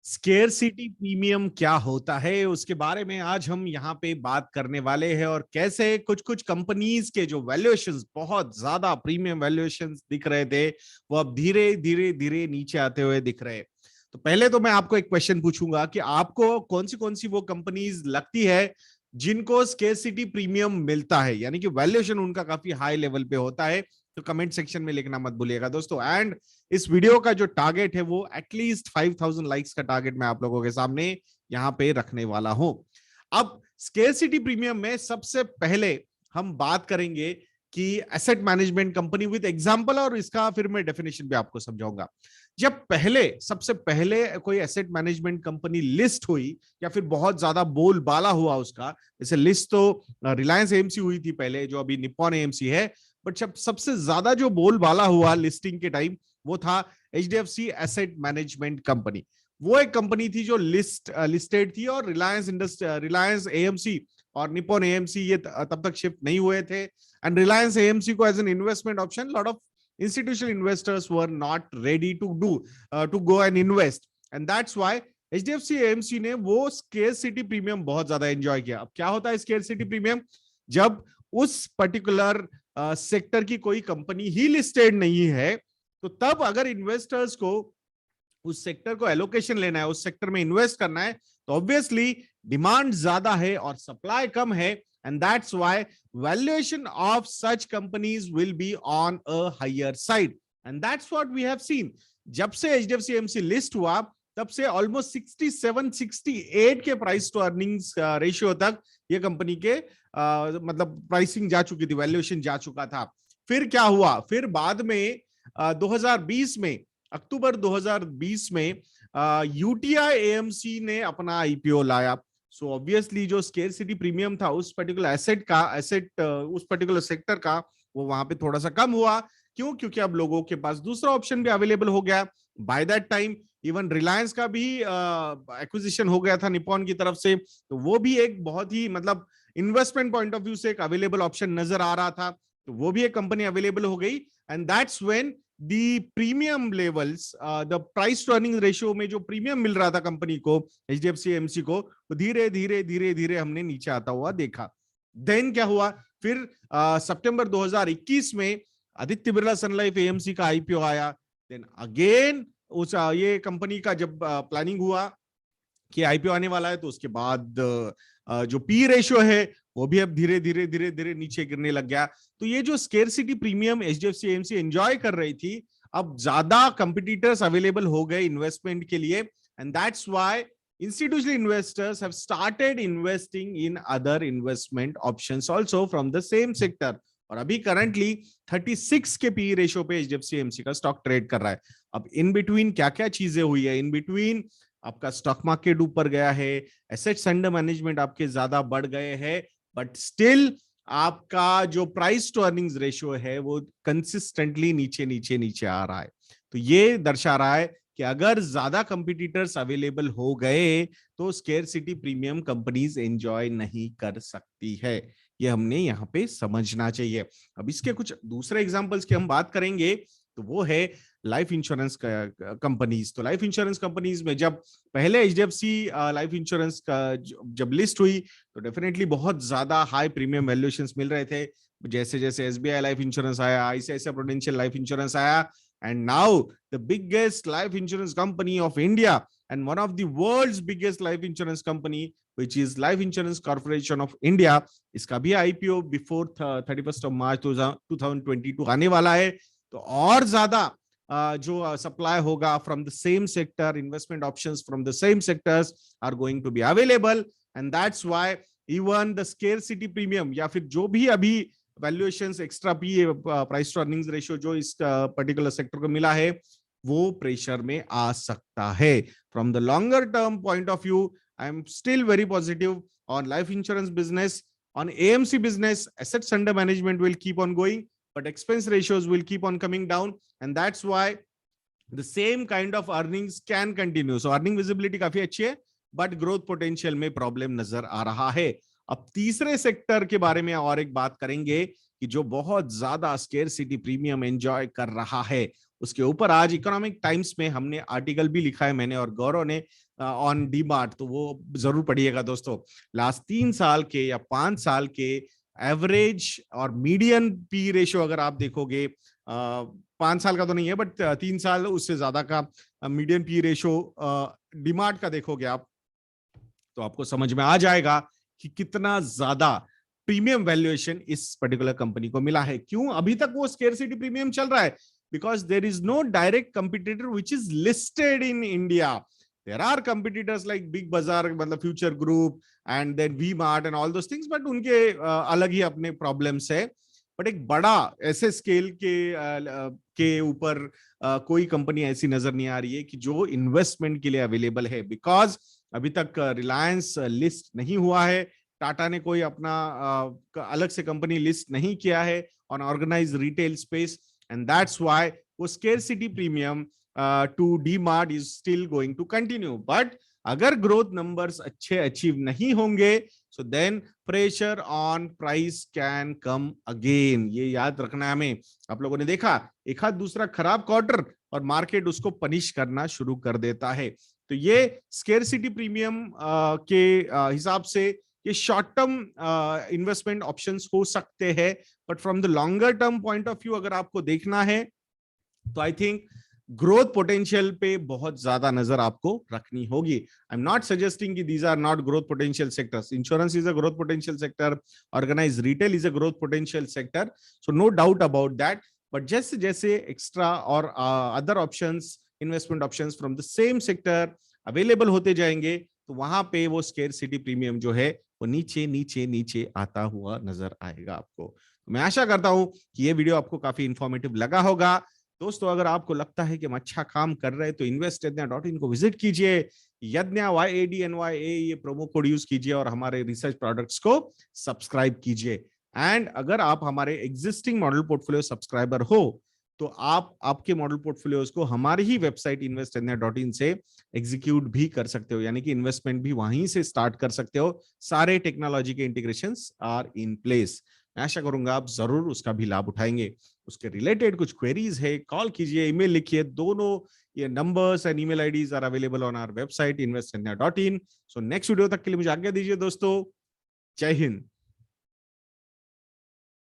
Scarcity premium क्या होता है उसके बारे में आज हम यहाँ पे बात करने वाले हैं और कैसे कुछ कुछ कंपनीज के जो वैल्यूएशंस बहुत ज्यादा प्रीमियम वैल्यूएशंस दिख रहे थे वो अब धीरे धीरे धीरे नीचे आते हुए दिख रहे हैं। तो पहले तो मैं आपको एक क्वेश्चन पूछूंगा कि आपको कौन सी वो कंपनीज लगती है जिनको स्केर्सिटी प्रीमियम मिलता है, यानी कि वैल्यूएशन उनका काफी हाई लेवल पे होता है। तो कमेंट सेक्शन में लिखना मत भूलिएगा दोस्तों। एंड इस वीडियो का जो टारगेट है वो एटलीस्ट 5000 लाइक्स का टारगेट मैं आप लोगों के सामने यहाँ पे रखने वाला हूं। अब स्केर्सिटी प्रीमियम में सबसे पहले हम बात करेंगे कि asset management company with example, और इसका फिर मैं डेफिनेशन भी आपको समझाऊंगा। जब सबसे पहले कोई एसेट मैनेजमेंट कंपनी लिस्ट हुई या फिर बहुत ज्यादा बोलबाला हुआ उसका, जैसे लिस्ट तो रिलायंस एएमसी हुई थी पहले, जो अभी निप्पॉन एएमसी है, बट जब सबसे ज्यादा जो बोलबाला हुआ लिस्टिंग के टाइम वो था एचडीएफसी एसेट मैनेजमेंट कंपनी। वो एक कंपनी थी जो लिस्टेड थी, और रिलायंस एएमसी और निप्पॉन एएमसी ये तब तक शिफ्ट नहीं हुए थे। एंड रिलायंस एएमसी को as an investment option lot of institutional investors were not ready to go and invest, and that's why HDFC AMC ने वो scarcity premium बहुत ज्यादा एंजॉय किया। अब क्या होता है scarcity premium? जब उस पर्टिकुलर सेक्टर की कोई कंपनी ही लिस्टेड नहीं है, तो तब अगर इन्वेस्टर्स को उस सेक्टर को एलोकेशन लेना है, उस सेक्टर में इन्वेस्ट करना है, तो ऑब्वियसली डिमांड ज्यादा है और सप्लाई कम है, and that's why valuation of such companies will be on a higher side, and that's what we have seen। जब से HDFC AMC लिस्ट हुआ तब से ऑलमोस्ट 67-68 के प्राइस टू अर्निंग्स रेशियो तक ये कंपनी के मतलब प्राइसिंग जा चुकी थी, वैल्यूएशन जा चुका था। फिर क्या हुआ? फिर बाद में 2020 में, अक्टूबर 2020 में यूटीआई एएमसी ने अपना आईपीओ लाया। सो ऑब्वियसली जो स्केर्सिटी प्रीमियम था उस पर्टिकुलर उस पर्टिकुलर सेक्टर का, वो वहां पे थोड़ा सा कम हुआ। क्यों? क्योंकि अब लोगों के पास दूसरा ऑप्शन भी अवेलेबल हो गया। By that time even Reliance का भी एक्विजिशन हो गया था निप्पॉन की तरफ से, तो वो भी एक बहुत ही मतलब इन्वेस्टमेंट पॉइंट ऑफ व्यू से एक अवेलेबल ऑप्शन नजर आ रहा था, तो वो भी एक कंपनी अवेलेबल हो गई। And that's when the premium levels, the price to earning ratio में जो प्रीमियम मिल रहा था कंपनी को, एचडीएफसी एमसी को, वो धीरे धीरे धीरे धीरे हमने नीचे आता हुआ देखा। देन क्या हुआ? फिर सितंबर 2021 में आदित्य बिरला सन लाइफ एएमसी का आईपीओ आया। देन अगेन उस ये कंपनी का जब प्लानिंग हुआ कि आईपीओ आने वाला है, तो उसके बाद जो पी रेशियो है वो भी अब धीरे धीरे धीरे धीरे नीचे गिरने लग गया। तो ये जो scarcity premium HDFC AMC enjoy कर रही थी, अब ज्यादा कंपिटिटर्स अवेलेबल हो गए इन्वेस्टमेंट के लिए, and that's why institutional investors have started investing in other investment options also from the same sector। और अभी करंटली 36 के पी रेशियो पे एचडीएफसी एएमसी का स्टॉक ट्रेड कर रहा है। अब इन बिटवीन क्या क्या चीजें हुई है? इन बिटवीन आपका स्टॉक मार्केट ऊपर गया है, एसेट्स अंडर मैनेजमेंट आपके ज्यादा बढ़ गए हैं, बट स्टिल आपका जो प्राइस टू अर्निंग्स रेशियो है वो कंसिस्टेंटली नीचे नीचे नीचे आ रहा है। तो ये दर्शा रहा है कि अगर ज्यादा कंपटीटर्स अवेलेबल हो गए तो स्केर्सिटी प्रीमियम कंपनीज एंजॉय नहीं कर सकती है। ये हमने यहाँ पे समझना चाहिए। अब इसके कुछ दूसरे एग्जांपल्स की हम बात करेंगे, तो वो है लाइफ इंश्योरेंस कंपनीज। तो लाइफ इंश्योरेंस कंपनीज में जब पहले एचडीएफसी लाइफ इंश्योरेंस का जब लिस्ट हुई, तो डेफिनेटली बहुत ज्यादा हाई प्रीमियम वैल्यूएशंस मिल रहे थे। जैसे जैसे एसबीआई लाइफ इंश्योरेंस आया, आईसीआईसीआई प्रूडेंशियल लाइफ इंश्योरेंस आया, and now the biggest life insurance company of India and one of the world's biggest life insurance company, which is Life Insurance Corporation of India, इसका भी IPO before 31st of March 2022 आने वाला है। तो और ज्यादा जो सप्लाई होगा from the same sector, investment options from the same sectors are going to be available, and that's why even the scarcity premium या फिर जो भी अभी valuations extra P price to earnings ratio जो इस पर्टिकुलर सेक्टर को मिला है, वो प्रेशर में आ सकता है। From the longer term point of view, I am still very positive on life insurance business, on AMC business. Assets under management will keep on going, but expense ratios will keep on coming down, and that's why the same kind of earnings can continue. So earning visibility काफी अच्छी है, but growth potential में problem नजर आ रहा है। अब तीसरे sector के बारे में और एक बात करेंगे कि जो बहुत ज्यादा स्केर्सिटी प्रीमियम एंजॉय कर रहा है, उसके ऊपर आज इकोनॉमिक टाइम्स में हमने आर्टिकल भी लिखा है, मैंने और गौरव ने, ऑन डीमार्ट, तो वो जरूर पढ़िएगा दोस्तों। लास्ट 3 साल के या 5 साल के एवरेज और मीडियन पी रेशियो अगर आप देखोगे, 5 साल का तो नहीं है बट 3 साल उससे ज्यादा का मीडियन पी रेशियो डीमार्ट का देखोगे आप, तो आपको समझ में आ जाएगा कि कितना ज्यादा प्रीमियम वैल्यूएशन इस पर्टिकुलर कंपनी को मिला है। क्यों अभी तक वो स्केर्सिटी प्रीमियम चल रहा है? Because there is no direct competitor which is listed in India. There are competitors like Big Bazaar, मतलब Future Group and then V Mart and all those things, but उनके अलग ही अपने प्रॉब्लम्स है। बट एक बड़ा ऐसे स्केल के ऊपर कोई कंपनी ऐसी नजर नहीं आ रही है कि जो इन्वेस्टमेंट के लिए अवेलेबल है। बिकॉज अभी तक रिलायंस लिस्ट नहीं हुआ है, टाटा ने कोई अपना अलग से कंपनी लिस्ट नहीं किया है on organised retail space, and that's why वो scarcity premium to DMart is still going to continue. But अगर ग्रोथ नंबर्स अच्छे अचीव नहीं होंगे, so then pressure on price can come again. ये याद रखना है हमें। आप लोगों ने देखा एक हाथ दूसरा खराब क्वार्टर और मार्केट उसको पनिश करना शुरू कर देता है। तो ये स्केर्सिटी प्रीमियम के हिसाब से ये शॉर्ट टर्म इन्वेस्टमेंट ऑप्शंस हो सकते हैं, but from the longer term point of view अगर आपको देखना है तो आई थिंक ग्रोथ पोटेंशियल पे बहुत ज्यादा नजर आपको रखनी होगी। आई एम नॉट सजेस्टिंग कि these are not growth potential sectors. Insurance is a growth potential sector, organised retail is a growth potential sector, so no doubt about that. But जैसे जैसे एक्स्ट्रा और other options, investment options from the same sector available होते जाएंगे, तो वहां पे वो scarcity premium जो है वो नीचे नीचे नीचे आता हुआ नजर आएगा आपको। मैं आशा करता हूं कि ये वीडियो आपको काफी इंफॉर्मेटिव लगा होगा। दोस्तों अगर आपको लगता है कि हम अच्छा काम कर रहे हैं तो investednya.in को विजिट कीजिए, यज्ञा YADNYA ये प्रोमो कोड यूज कीजिए और हमारे रिसर्च प्रोडक्ट्स को सब्सक्राइब कीजिए। एंड अगर आप हमारे एग्जिस्टिंग मॉडल पोर्टफोलियो सब्सक्राइबर हो तो आप आपके मॉडल पोर्टफोलियोज को हमारी ही वेबसाइट investednya.in से एग्जीक्यूट भी कर सकते हो, यानी कि इन्वेस्टमेंट भी वहीं से स्टार्ट कर सकते हो। सारे टेक्नोलॉजी के इंटीग्रेशंस आर इन प्लेस। मैं आशा करूंगा आप जरूर उसका भी लाभ उठाएंगे। उसके रिलेटेड कुछ क्वेरीज है, कॉल कीजिए, ईमेल लिखिए, दोनों ये numbers and email IDs are available on our website investednya.in। So next video तक के लिए मुझे आज्ञा दीजिए दोस्तों। जय हिंद।